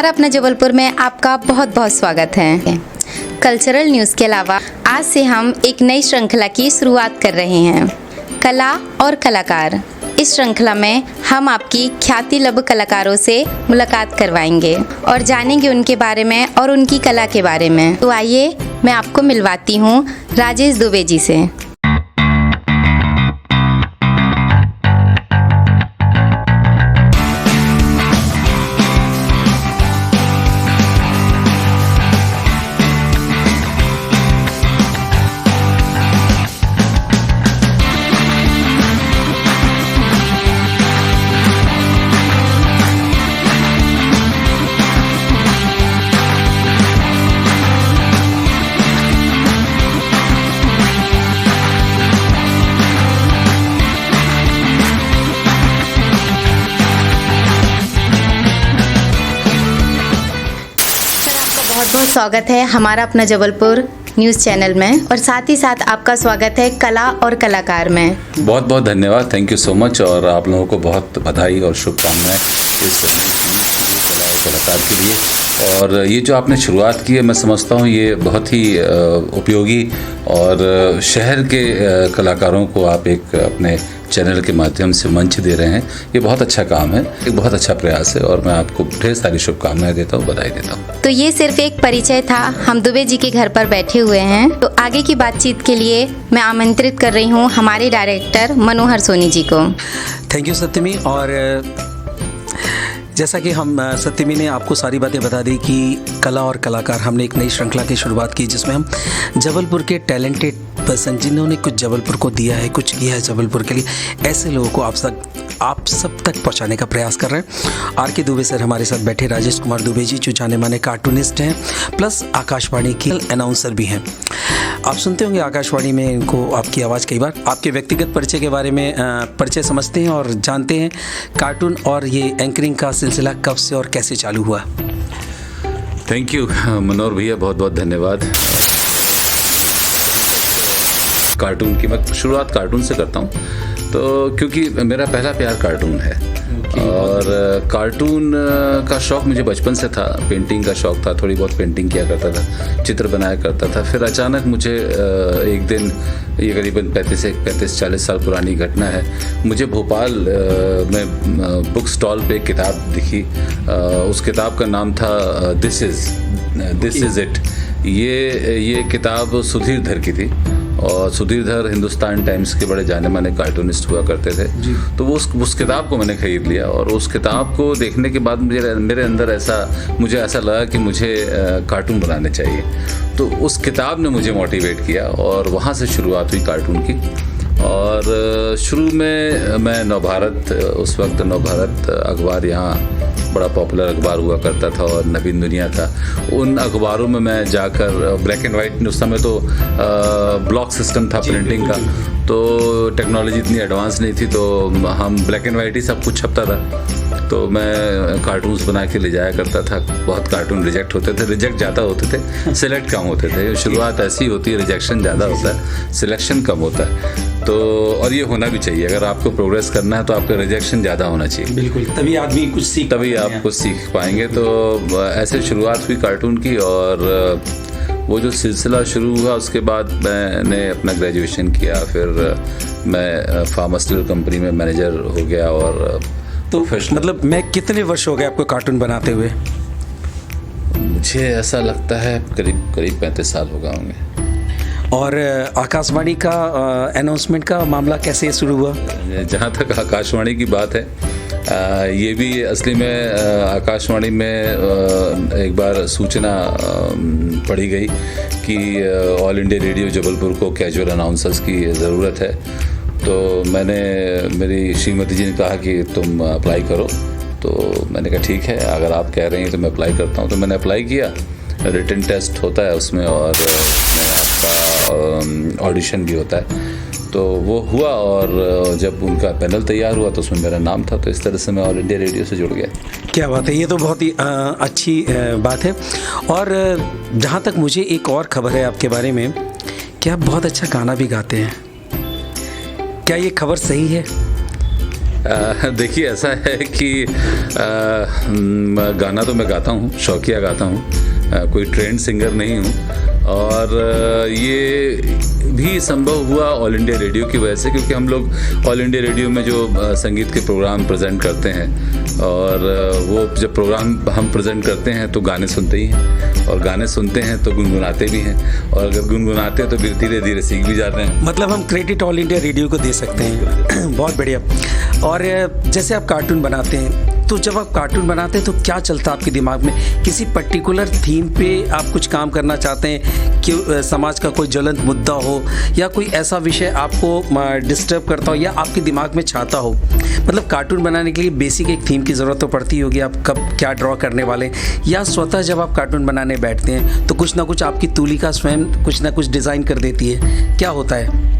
हमारा अपना जबलपुर में आपका बहुत बहुत स्वागत है। कल्चरल न्यूज़ के अलावा आज से हम एक नई श्रृंखला की शुरुआत कर रहे हैं, कला और कलाकार। इस श्रृंखला में हम आपकी ख्याति लब्ध कलाकारों से मुलाकात करवाएंगे और जानेंगे उनके बारे में और उनकी कला के बारे में। तो आइए मैं आपको मिलवाती हूँ राजेश दुबे जी से। बहुत बहुत स्वागत है हमारा अपना जबलपुर न्यूज़ चैनल में और साथ ही साथ आपका स्वागत है कला और कलाकार में। बहुत बहुत धन्यवाद, थैंक यू सो मच। और आप लोगों को बहुत बधाई और शुभकामनाएं इस कला और कलाकार के लिए। और ये जो आपने शुरुआत की है, मैं समझता हूँ ये बहुत ही उपयोगी और शहर के कलाकारों को आप एक अपने चैनल के माध्यम से मंच दे रहे हैं। ये बहुत अच्छा काम है, एक बहुत अच्छा प्रयास है और मैं आपको ढेर सारी शुभकामनाएं देता हूँ, बधाई देता हूँ। तो ये सिर्फ एक परिचय था, हम दुबे जी के घर पर बैठे हुए हैं। तो आगे की बातचीत के लिए मैं आमंत्रित कर रही हूँ हमारे डायरेक्टर मनोहर सोनी जी को। Thank you Satyami. और जैसा कि हम सत्यमी ने आपको सारी बातें बता दी कि कला और कलाकार, हमने एक नई श्रृंखला की शुरुआत की जिसमें हम जबलपुर के टैलेंटेड पर्सन जिन्होंने कुछ जबलपुर को दिया है, कुछ किया है जबलपुर के लिए, ऐसे लोगों को आप सब तक पहुंचाने का प्रयास कर रहे हैं। आर के दुबे सर हमारे साथ बैठे, राजेश कुमार दुबे जी जो जाने माने कार्टूनिस्ट हैं प्लस आकाशवाणी के अनाउंसर भी हैं। आप सुनते होंगे आकाशवाणी में इनको, आपकी आवाज़ कई बार। आपके व्यक्तिगत परिचय के बारे में परिचय समझते हैं और जानते हैं कार्टून और ये एंकरिंग का सिलसिला कब से और कैसे चालू हुआ। थैंक यू मनोहर भैया, बहुत बहुत धन्यवाद। कार्टून की मैं शुरुआत कार्टून से करता हूँ, तो क्योंकि मेरा पहला प्यार कार्टून है और कार्टून का शौक़ मुझे बचपन से था। पेंटिंग का शौक़ था, थोड़ी बहुत पेंटिंग किया करता था, चित्र बनाया करता था। फिर अचानक मुझे एक दिन, ये करीबन 35-40 साल पुरानी घटना है, मुझे भोपाल में बुक स्टॉल पे एक किताब दिखी। उस किताब का नाम था दिस इज़ इट। ये किताब सुधीर धर की थी और सुधीर धर हिंदुस्तान टाइम्स के बड़े जाने माने कार्टूनिस्ट हुआ करते थे। तो वो उस किताब को मैंने ख़रीद लिया और उस किताब को देखने के बाद मेरे अंदर मुझे ऐसा लगा कि मुझे कार्टून बनाने चाहिए। तो उस किताब ने मुझे मोटिवेट किया और वहाँ से शुरुआत हुई कार्टून की। और शुरू में मैं नवभारत, उस वक्त नवभारत अखबार यहाँ बड़ा पॉपुलर अखबार हुआ करता था और नवीन दुनिया था, उन अखबारों में मैं जाकर, ब्लैक एंड वाइट, उस समय तो ब्लॉक सिस्टम था प्रिंटिंग का, तो टेक्नोलॉजी इतनी एडवांस नहीं थी, तो हम ब्लैक एंड वाइट ही सब कुछ छपता था। तो मैं कार्टून्स बना के ले जाया करता था। बहुत कार्टून रिजेक्ट होते थे, रिजेक्ट ज़्यादा होते थे, सिलेक्ट कम होते थे। शुरुआत ऐसी होती है, रिजेक्शन ज़्यादा होता है, सिलेक्शन कम होता है। तो और ये होना भी चाहिए, अगर आपको प्रोग्रेस करना है तो आपका रिजेक्शन ज़्यादा होना चाहिए। बिल्कुल, तभी आदमी तभी आप कुछ सीख पाएंगे। तो ऐसे शुरुआत हुई कार्टून की और वो जो सिलसिला शुरू हुआ, उसके बाद मैंने अपना ग्रेजुएशन किया। फिर मैं फार्मास्यूटिकल कंपनी में मैनेजर हो गया। और तो मतलब मैं कितने वर्ष हो गए आपको कार्टून बनाते हुए? मुझे ऐसा लगता है करीब 35 साल हो गए होंगे। और आकाशवाणी का अनाउंसमेंट का मामला कैसे शुरू हुआ? जहाँ तक आकाशवाणी की बात है, ये भी असली में आकाशवाणी में एक बार सूचना पड़ी गई कि ऑल इंडिया रेडियो जबलपुर को कैजुअल अनाउंसर्स की ज़रूरत है। तो मेरी श्रीमती जी ने कहा कि तुम अप्लाई करो। तो मैंने कहा ठीक है, अगर आप कह रही हैं तो मैं अप्लाई करता हूँ। तो मैंने अप्लाई किया, रिटन टेस्ट होता है उसमें और आपका ऑडिशन भी होता है। तो वो हुआ और जब उनका पैनल तैयार हुआ तो उसमें मेरा नाम था। तो इस तरह से मैं ऑल इंडिया रेडियो से जुड़ गया। क्या बात है, ये तो बहुत ही अच्छी बात है। और जहाँ तक मुझे एक और खबर है आपके बारे में कि आप बहुत अच्छा गाना भी गाते हैं, क्या ये खबर सही है? देखिए ऐसा है कि गाना तो मैं गाता हूँ, शौकिया गाता हूँ, कोई ट्रेंड सिंगर नहीं हूँ। और ये भी संभव हुआ ऑल इंडिया रेडियो की वजह से, क्योंकि हम लोग ऑल इंडिया रेडियो में जो संगीत के प्रोग्राम प्रेजेंट करते हैं, और वो जब प्रोग्राम हम प्रेजेंट करते हैं तो गाने सुनते ही हैं, और गाने सुनते हैं तो गुनगुनाते भी हैं, और अगर गुनगुनाते हैं तो फिर धीरे धीरे सीख भी जाते हैं। मतलब हम क्रेडिट ऑल इंडिया रेडियो को दे सकते हैं। बहुत बढ़िया। और जैसे आप कार्टून बनाते हैं, तो जब आप कार्टून बनाते हैं तो क्या चलता है आपके दिमाग में? किसी पर्टिकुलर थीम पे आप कुछ काम करना चाहते हैं कि समाज का कोई ज्वलंत मुद्दा हो, या कोई ऐसा विषय आपको डिस्टर्ब करता हो या आपके दिमाग में छाता हो? मतलब कार्टून बनाने के लिए बेसिक एक थीम की ज़रूरत तो पड़ती होगी, आप कब क्या ड्रॉ करने वाले हैं, या स्वतः जब आप कार्टून बनाने बैठते हैं तो कुछ ना कुछ आपकी तूलिका स्वयं कुछ ना कुछ डिज़ाइन कर देती है? क्या होता है?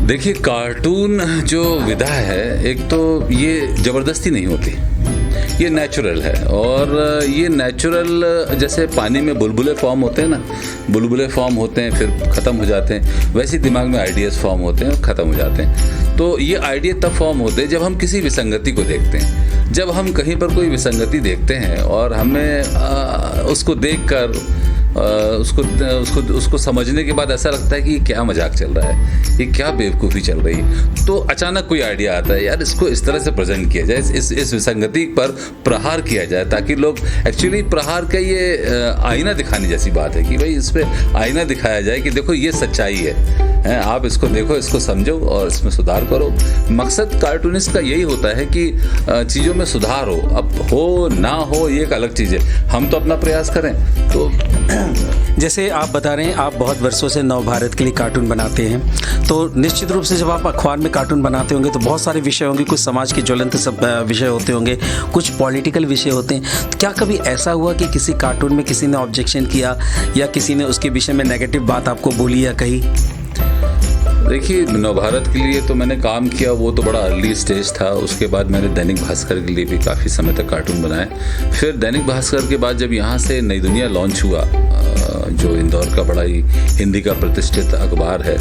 देखिए, कार्टून जो विधा है, एक तो ये ज़बरदस्ती नहीं होती, ये नेचुरल है। और ये नेचुरल, जैसे पानी में बुलबुले फॉर्म होते हैं ना, बुलबुले फॉर्म होते हैं फिर ख़त्म हो जाते हैं, वैसे दिमाग में आइडियाज़ फॉर्म होते हैं और ख़त्म हो जाते हैं। तो ये आइडिया तब फॉर्म होते हैं जब हम किसी विसंगति को देखते हैं। जब हम कहीं पर कोई विसंगति देखते हैं और हमें उसको देखकर उसको समझने के बाद ऐसा लगता है कि ये क्या मजाक चल रहा है, ये क्या बेवकूफ़ी चल रही है, तो अचानक कोई आइडिया आता है, यार इसको इस तरह से प्रेजेंट किया जाए, इस विसंगति पर प्रहार किया जाए, ताकि लोग एक्चुअली प्रहार का ये आईना दिखाने जैसी बात है कि भाई इस पर आईना दिखाया जाए कि देखो ये सच्चाई है, आप इसको देखो, इसको समझो और इसमें सुधार करो। मकसद कार्टूनिस्ट का यही होता है कि चीज़ों में सुधार हो। अब हो ना हो ये एक अलग चीज़ है, हम तो अपना प्रयास करें। तो जैसे आप बता रहे हैं, आप बहुत वर्षों से नव भारत के लिए कार्टून बनाते हैं, तो निश्चित रूप से जब आप अखबार में कार्टून बनाते होंगे तो बहुत सारे विषय होंगे, कुछ समाज के ज्वलंत सब विषय होते होंगे, कुछ पॉलिटिकल विषय होते हैं। तो क्या कभी ऐसा हुआ कि किसी कार्टून में किसी ने ऑब्जेक्शन किया या किसी ने उसके विषय में नेगेटिव बात आपको बोली या कही? देखिए, नवभारत के लिए तो मैंने काम किया, वो तो बड़ा अर्ली स्टेज था। उसके बाद मैंने दैनिक भास्कर के लिए भी काफ़ी समय तक कार्टून बनाए। फिर दैनिक भास्कर के बाद जब यहाँ से नई दुनिया लॉन्च हुआ, जो इंदौर का बड़ा ही हिंदी का प्रतिष्ठित अखबार है,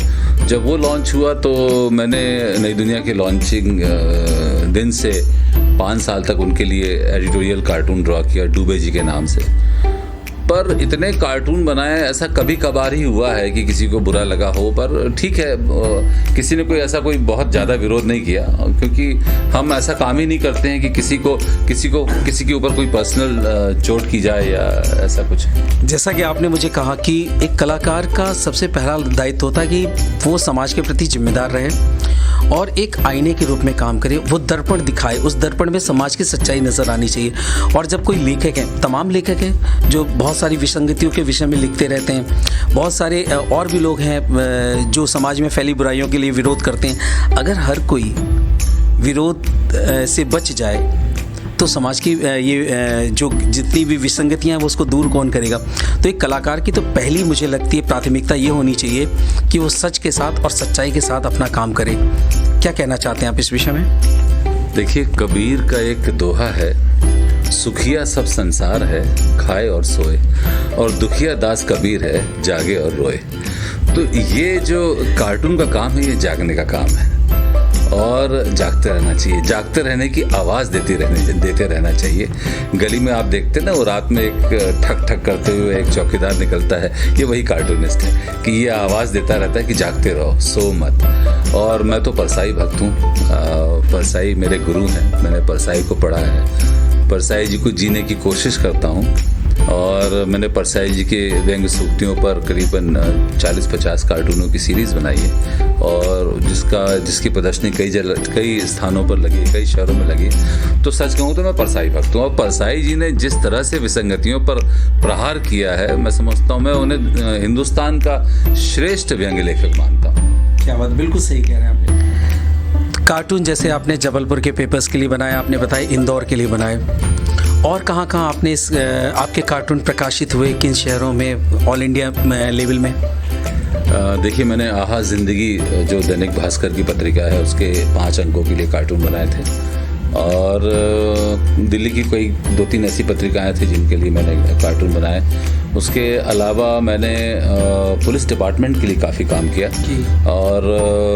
जब वो लॉन्च हुआ तो मैंने नई दुनिया के लॉन्चिंग दिन से 5 साल तक उनके लिए एडिटोरियल कार्टून ड्रॉ किया, डूबे जी के नाम से। पर इतने कार्टून बनाए, ऐसा कभी कभार ही हुआ है कि किसी को बुरा लगा हो, पर ठीक है, किसी ने कोई ऐसा कोई बहुत ज़्यादा विरोध नहीं किया, क्योंकि हम ऐसा काम ही नहीं करते हैं कि किसी के ऊपर कोई पर्सनल चोट की जाए या ऐसा कुछ। जैसा कि आपने मुझे कहा कि एक कलाकार का सबसे पहला दायित्व होता है कि वो समाज के प्रति जिम्मेदार रहे और एक आईने के रूप में काम करे, वो दर्पण दिखाए, उस दर्पण में समाज की सच्चाई नज़र आनी चाहिए। और जब कोई लेखक है, तमाम लेखक हैं जो बहुत सारी विसंगतियों के विषय में लिखते रहते हैं, बहुत सारे और भी लोग हैं जो समाज में फैली बुराइयों के लिए विरोध करते हैं, अगर हर कोई विरोध से बच जाए तो समाज की ये जो जितनी भी विसंगतियां हैं वो उसको दूर कौन करेगा? तो एक कलाकार की तो पहली मुझे लगती है प्राथमिकता ये होनी चाहिए कि वो सच के साथ और सच्चाई के साथ अपना काम करे। क्या कहना चाहते हैं आप इस विषय में? देखिए, कबीर का एक दोहा है, सुखिया सब संसार है, खाए और सोए, और दुखिया दास कबीर है, जागे और रोए। तो ये जो कार्टून का काम है, ये जागने का काम है और जागते रहना चाहिए, जागते रहने की आवाज़ देते रहना चाहिए। गली में आप देखते ना, वो रात में एक ठक ठक करते हुए एक चौकीदार निकलता है, ये वही कार्टूनिस्ट है कि ये आवाज़ देता रहता है कि जागते रहो, सो मत। और मैं तो परसाई भक्त हूँ, परसाई मेरे गुरु हैं, मैंने परसाई को पढ़ा है, परसाई जी को जीने की कोशिश करता हूँ। और मैंने परसाई जी के व्यंग सूक्तियों पर करीबन 40-50 कार्टूनों की सीरीज़ बनाई है, और जिसकी प्रदर्शनी कई स्थानों पर लगी, कई शहरों में लगी। तो सच कहूँ तो मैं परसाई भक्त हूँ, और परसाई जी ने जिस तरह से विसंगतियों पर प्रहार किया है, मैं समझता हूँ, मैं उन्हें हिंदुस्तान का श्रेष्ठ व्यंग्य लेखक मानता हूँ। क्या बात, बिल्कुल सही कह रहे हैं आप। कार्टून जैसे आपने जबलपुर के पेपर्स के लिए बनाया, आपने बताया इंदौर के लिए बनाए, और कहाँ आपने आपके कार्टून प्रकाशित हुए, किन शहरों में, ऑल इंडिया लेवल में? देखिए, मैंने आहा ज़िंदगी जो दैनिक भास्कर की पत्रिका है, उसके 5 अंकों के लिए कार्टून बनाए थे, और दिल्ली की कोई 2-3 ऐसी पत्रिकाएं थी जिनके लिए मैंने कार्टून बनाए। उसके अलावा मैंने पुलिस डिपार्टमेंट के लिए काफ़ी काम किया और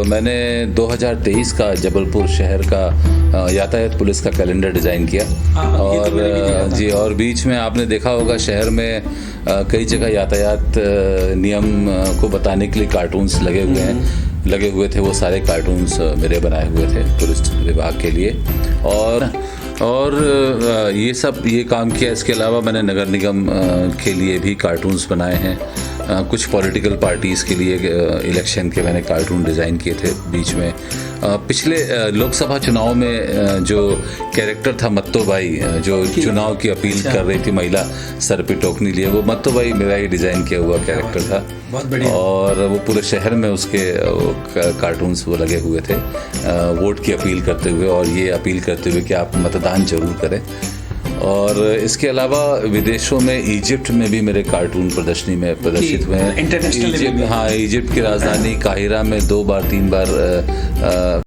मैंने 2023 का जबलपुर शहर का यातायात पुलिस का कैलेंडर डिज़ाइन किया। और जी, और बीच में आपने देखा होगा शहर में कई जगह यातायात नियम को बताने के लिए कार्टून्स लगे हुए थे। वो सारे कार्टून्स मेरे बनाए हुए थे पुलिस विभाग के लिए। और ये काम किया। इसके अलावा मैंने नगर निगम के लिए भी कार्टून्स बनाए हैं। कुछ पॉलिटिकल पार्टीज़ के लिए इलेक्शन के मैंने कार्टून डिज़ाइन किए थे बीच में। पिछले लोकसभा चुनाव में जो कैरेक्टर था मत्तोबाई, जो चुनाव की अपील कर रही थी, महिला सर पे टोकनी लिए, वो मत्तोबाई मेरा ही डिज़ाइन किया हुआ कैरेक्टर था। बहुत बढ़िया। और वो पूरे शहर में उसके कार्टून्स वो लगे हुए थे वोट की अपील करते हुए और ये अपील करते हुए कि आप मतदान जरूर करें। और इसके अलावा विदेशों में इजिप्ट में भी मेरे कार्टून प्रदर्शनी में प्रदर्शित हुए हैं। इंटरनेशनल इजिप्ट की राजधानी काहिरा में 2-3 बार